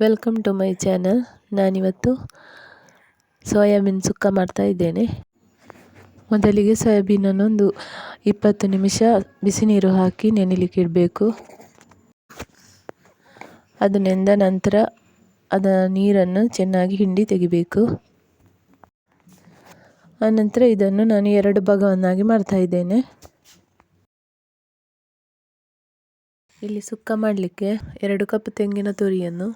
Welcome to my channel. ನಾನಿವತ್ತು soybean sukka ಮಾಡ್ತಾ ಇದ್ದೇನೆ. ಮೊದಲಿಗೆ ಸೋಯಾಬೀನನ್ನು ಒಂದು 20 ನಿಮಿಷ ಬಿಸಿ ನೀರು ಹಾಕಿ ನೆನೆಲಿಕ್ಕೆ ಇಡಬೇಕು. ಅದು ನೆಂದ ನಂತರ ಅದರ ನೀರನ್ನು ಚೆನ್ನಾಗಿ ಹಿಂಡಿ ತೆಗಿಬೇಕು. ಆನಂತರ ಇದನ್ನು ನಾನು 2 ಭಾಗವನ್ನಾಗಿ ಮಾಡ್ತಾ ಇದ್ದೇನೆ. ಇಲ್ಲಿ ಸುಕ್ಕ ಮಾಡಲಿಕ್ಕೆ 2 ಕಪ್ ತೆಂಗಿನ ತುರಿಯನ್ನು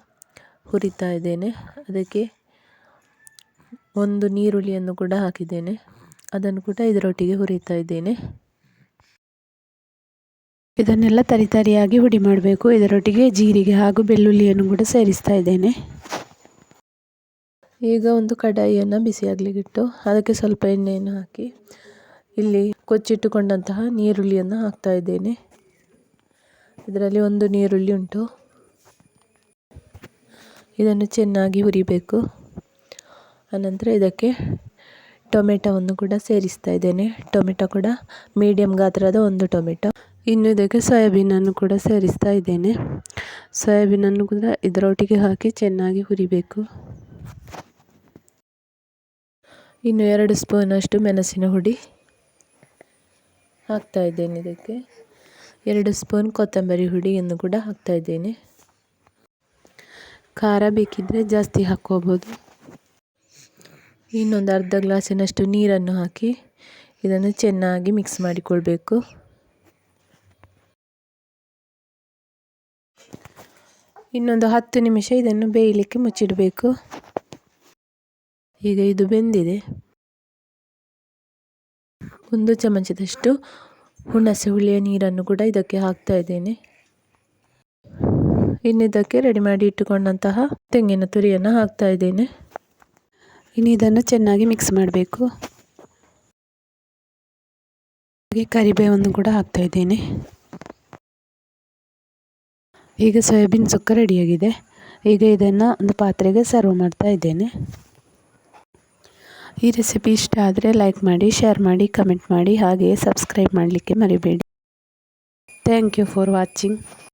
ಹುರಿತಾ ಇದ್ದೇನೆ. ಅದಕ್ಕೆ 1 ಈರುಳ್ಳಿಯನ್ನು ಕೂಡ ಹಾಕಿದ್ದೇನೆ. ಅದನ್ನು ಕೂಡ ಇದರೊಟ್ಟಿಗೆ ಹುರಿತಾ ಇದ್ದೇನೆ. ಇದನ್ನೆಲ್ಲ ತರಿಯಾಗಿ ಹುಡಿ ಮಾಡಬೇಕು. ಇದರೊಟ್ಟಿಗೆ ಜೀರಿಗೆ ಹಾಗೂ ಬೆಳ್ಳುಳ್ಳಿಯನ್ನು ಕೂಡ ಸೇರಿಸ್ತಾ ಇದ್ದೇನೆ. ಈಗ ಒಂದು ಕಡಾಯಿಯನ್ನು ಬಿಸಿಯಾಗಲಿಕ್ಕೆ ಇಟ್ಟು ಅದಕ್ಕೆ ಸ್ವಲ್ಪ ಎಣ್ಣೆಯನ್ನು ಹಾಕಿ ಇಲ್ಲಿ ಕೊಚ್ಚಿಟ್ಟುಕೊಂಡಂತಹ ಈರುಳ್ಳಿಯನ್ನು ಹಾಕ್ತಾ ಇದ್ದೇನೆ. ಇದರಲ್ಲಿ 1 ಈರುಳ್ಳಿ ಉಂಟು. ಇದನ್ನು ಚೆನ್ನಾಗಿ ಹುರಿಬೇಕು. ಅನಂತರ ಇದಕ್ಕೆ ಟೊಮೆಟೊವನ್ನು ಕೂಡ ಸೇರಿಸ್ತಾ ಇದ್ದೇನೆ. ಟೊಮೆಟೊ ಕೂಡ ಮೀಡಿಯಂ ಗಾತ್ರದ 1 ಟೊಮೆಟೊ. ಇನ್ನು ಇದಕ್ಕೆ ಸೋಯಾಬೀನನ್ನು ಕೂಡ ಸೇರಿಸ್ತಾ ಇದ್ದೇನೆ. ಸೋಯಾಬೀನನ್ನು ಕೂಡ ಇದರೊಟ್ಟಿಗೆ ಹಾಕಿ ಚೆನ್ನಾಗಿ ಹುರಿಬೇಕು. ಇನ್ನು 2 ಸ್ಪೂನಷ್ಟು ಮೆಣಸಿನ ಹುಡಿ ಹಾಕ್ತಾ ಇದ್ದೇನೆ. ಇದಕ್ಕೆ 2 ಸ್ಪೂನ್ ಕೊತ್ತಂಬರಿ ಹುಡಿಯನ್ನು ಕೂಡ ಹಾಕ್ತಾ ಇದ್ದೇನೆ. ಖಾರ ಬೇಕಿದ್ದರೆ ಜಾಸ್ತಿ ಹಾಕ್ಕೋಬೋದು. ಇನ್ನೊಂದು ಅರ್ಧ ಗ್ಲಾಸಿನಷ್ಟು ನೀರನ್ನು ಹಾಕಿ ಇದನ್ನು ಚೆನ್ನಾಗಿ ಮಿಕ್ಸ್ ಮಾಡಿಕೊಳ್ಬೇಕು. ಇನ್ನೊಂದು 10 ನಿಮಿಷ ಇದನ್ನು ಬೇಯಲಿಕ್ಕೆ ಮುಚ್ಚಿಡಬೇಕು. ಈಗ ಇದು ಬೆಂದಿದೆ. 1 ಚಮಚದಷ್ಟು ಹುಣಸೆ ಹುಳಿಯ ನೀರನ್ನು ಕೂಡ ಇದಕ್ಕೆ ಹಾಕ್ತಾ ಇದ್ದೇನೆ. ಇನ್ನು ಇದಕ್ಕೆ ರೆಡಿ ಮಾಡಿ ಇಟ್ಟುಕೊಂಡಂತಹ ತೆಂಗಿನ ತುರಿಯನ್ನು ಹಾಕ್ತಾ ಇದ್ದೇನೆ. ಇನ್ನು ಇದನ್ನು ಚೆನ್ನಾಗಿ ಮಿಕ್ಸ್ ಮಾಡಬೇಕು. ಹಾಗೆ ಕರಿಬೇವನ್ನು ಕೂಡ ಹಾಕ್ತಾ ಇದ್ದೇನೆ. ಈಗ ಸೋಯಾಬೀನ್ ಸುಕ್ಕ ರೆಡಿಯಾಗಿದೆ. ಈಗ ಇದನ್ನು ಒಂದು ಪಾತ್ರೆಗೆ ಸರ್ವ್ ಮಾಡ್ತಾ ಇದ್ದೇನೆ. ಈ ರೆಸಿಪಿ ಇಷ್ಟ ಆದರೆ ಲೈಕ್ ಮಾಡಿ, ಶೇರ್ ಮಾಡಿ, ಕಮೆಂಟ್ ಮಾಡಿ, ಹಾಗೆಯೇ ಸಬ್ಸ್ಕ್ರೈಬ್ ಮಾಡಲಿಕ್ಕೆ ಮರಿಬೇಡಿ. Thank you for watching.